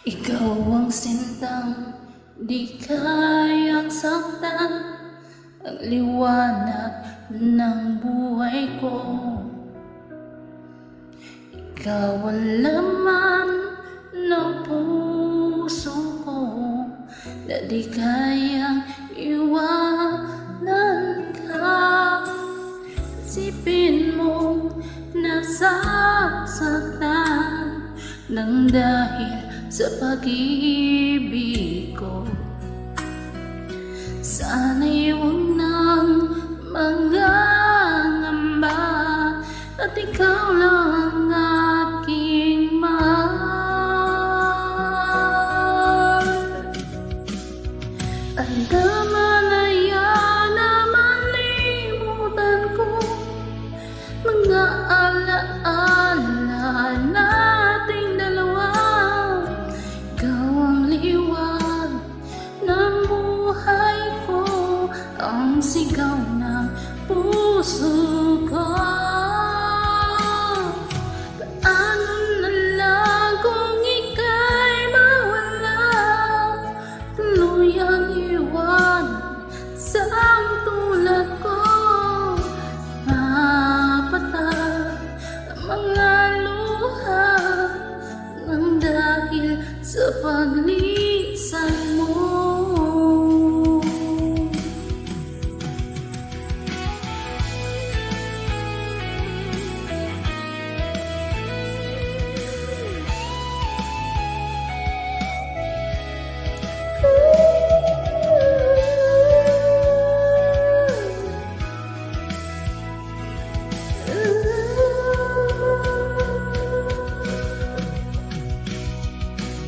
Ikaw ang sintang di kayang saktan, ang liwanag ng buhay ko. Ikaw ang laman ng puso ko na di kayang iwanan ka. Isipin mong nasasaktan nang dahil sa pag-ibig ko. Sana'y huwag nang mangangamba at ikaw lang aking mahal. Andaman na yan na malimutan ko mga alaala nating dalawa. Ikaw ang liwan ng buhay ko, ang sigaw ng puso ko. Paano na lang kung ika'y mawala, tuluyang iwan sa ang tulad ko. Mapatag ang mga luha nang dahil sa paglisan mo.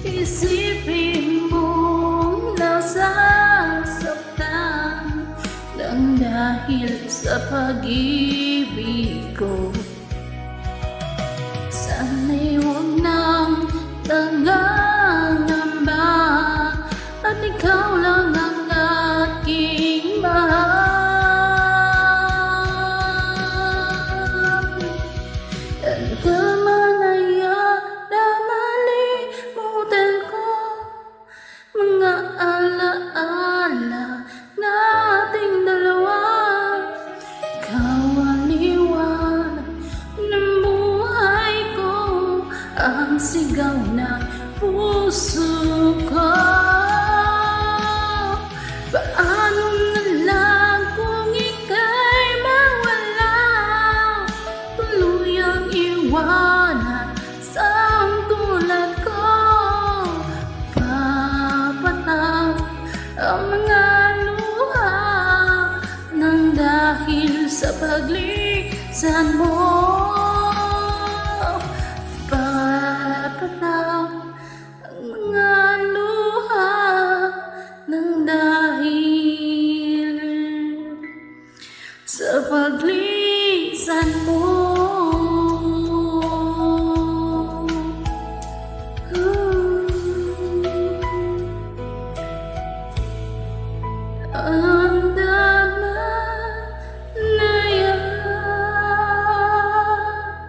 Isipin mong nasasaktan nang dahil sa pag-ibig ko. Sana'y huwag nang nangangamba at ikaw lang ang aking mahal. Ang kamanaya na malimutan ko mga alaala nating dalawa. Ikaw ang liwanag ng buhay ko, ang sigaw ng puso ko. Paano na lang kung ika'y mawala, tuluyang iwanan sa ang tulad ko. Papatag ang mga luha nang dahil sa paglisan mo. Papatag ang mga luha nang dahil sa paglisan mo. Oh